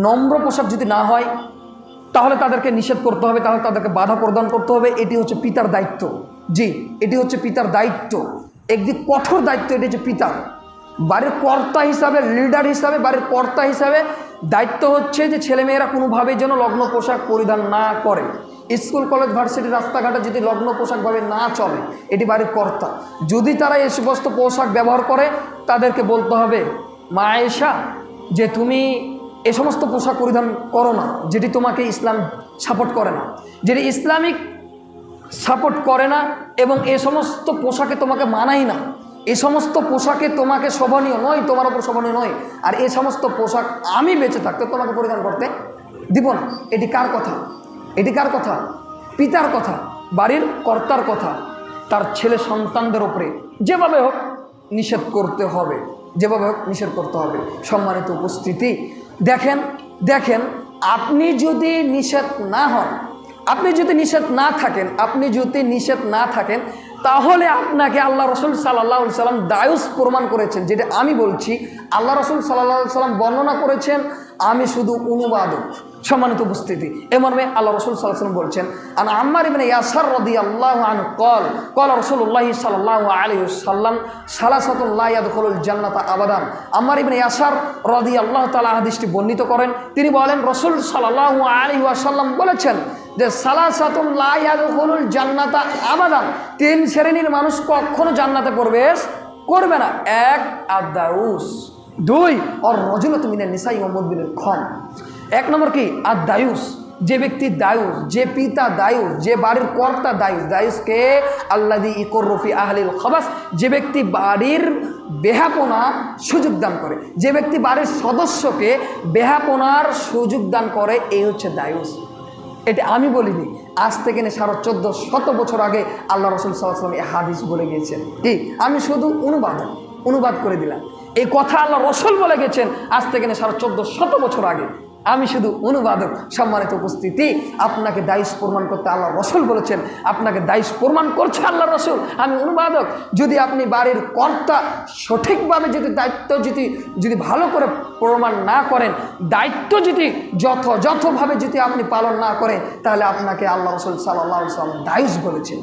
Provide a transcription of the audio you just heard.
নম্র পোশাক যদি না হয় তাহলে তাদেরকে নিষেধ করতে হবে, তাহলে তাদেরকে বাধা প্রদান করতে হবে। এটি হচ্ছে পিতার দায়িত্ব। জি, এটি হচ্ছে পিতার দায়িত্ব, একদিক কঠোর দায়িত্ব। এটি হচ্ছে পিতার বাড়ির কর্তা হিসাবে, লিডার হিসাবে, বাড়ির কর্তা হিসাবে দায়িত্ব হচ্ছে যে ছেলেমেয়েরা কোনোভাবেই যেন লগ্ন পোশাক পরিধান না করে। স্কুল কলেজ ভার্সিটি রাস্তাঘাটে যদি লগ্ন পোশাকভাবে না চলে, এটি বাড়ির কর্তা। যদি তারা এই সমস্ত পোশাক ব্যবহার করে, তাদেরকে বলতে হবে, মা আয়েশা, যে তুমি এ সমস্ত পোশাক পরিধান করো না, যেটি তোমাকে ইসলাম সাপোর্ট করে না, যেটি ইসলামিক সাপোর্ট করে না, এবং এ সমস্ত পোশাকে তোমাকে মানাই না, এই সমস্ত পোশাকে তোমাকে শোভনীয় নয়, তোমার ওপর শোভনীয় নয়, আর এই সমস্ত পোশাক আমি বেঁচে থাকতে তোমাকে পরিধান করতে দিব না। এটি কার কথা? এটি কার কথা? পিতার কথা, বাড়ির কর্তার কথা। তার ছেলে সন্তানদের ওপরে যেভাবে হোক নিষেধ করতে হবে, যেভাবে হোক নিষেধ করতে হবে। সম্মানিত উপস্থিতি, দেখেন দেখেন আপনি যদি নিষেধ না হন, আপনি যদি নিষেধ না থাকেন, আপনি যদি নিষেধ না থাকেন, তাহলে আপনাকে আল্লাহ রসুল সাল্লাল্লাহু আলাইহি সাল্লাম দায়ুস প্রমাণ করেছেন। যেটা আমি বলছি, আল্লাহ রসুল সাল্লাল্লাহু আলাইহি সাল্লাম বর্ণনা করেছেন, আমি শুধু অনুবাদক। সম্মানিত উপস্থিতি, এ মর্মে আল্লাহ রসুল সাল্লাল্লাহু আলাইহি সাল্লাম বলছেন, আন আম্মার ইবনে ইয়াসার রাদিয়াল্লাহু আনহু قال قال রাসূলুল্লাহ সাল্লাল্লাহু আলাইহি ওয়াসাল্লাম সালাসাতুন লা ইয়াদখুলুল জান্নাতা আবাদান। আম্মার ইবনে ইয়াসার রাদিয়াল্লাহু তাআলা হাদিসটি বর্ণিত করেন। তিনি বলেন, রাসূল সাল্লাল্লাহু আলাইহি ওয়াসাল্লাম বলেছেন যে সালাসাতুন লা ইয়াদখুলুল জান্নাতা আবাদান, তিন শ্রেণীর মানুষ কখনো জান্নাতে প্রবেশ করবে না। এক, আদ-দাউস। দুই, আর রাজুলাতু মিনান নিসাই ওয়া মুদবিরুল খাম। এক নম্বর কি? আদ-দায়ুস, যে ব্যক্তি দায়ুস, যে পিতা দায়ুস, যে বাড়ির কর্তা দায়ুস। দায়ুসকে আল্লাযী ইকুররু ফি আহলিল খাবাস, যে ব্যক্তি বাড়ির বেহাপনা সুযোগ দান করে, যে ব্যক্তি বাড়ির সদস্যকে বেহাপনার সুযোগ দান করে, এই হচ্ছে দায়ুস। এটা আমি বলিনি, আজ থেকে 1450 বছর আগে আল্লাহ রসুল সাল্লাল্লাহু আলাইহি ওয়াসাল্লাম এই হাদিস বলে গিয়েছেন। কি? আমি শুধু অনুবাদ করে দিলাম। এই কথা আল্লাহ রসুল বলে গেছেন আজ থেকে 1450 বছর আগে, আমি শুধু অনুবাদক। সম্মানিত উপস্থিতি, আপনাকে দায়ুস প্রমাণ করতে আল্লাহ রসুল বলেছেন, আপনাকে দায়ুস প্রমাণ করছে আল্লাহ রসুল, আমি অনুবাদক। যদি আপনি বাড়ির কর্তা সঠিকভাবে যদি দায়িত্ব যদি ভালো করে প্রমাণ না করেন, দায়িত্ব যদি যথাযথভাবে যদি আপনি পালন না করেন, তাহলে আপনাকে আল্লাহ রসুল সাল্লাল্লাহু আলাইহি ওয়াসাল্লাম দায়ুস বলেছেন।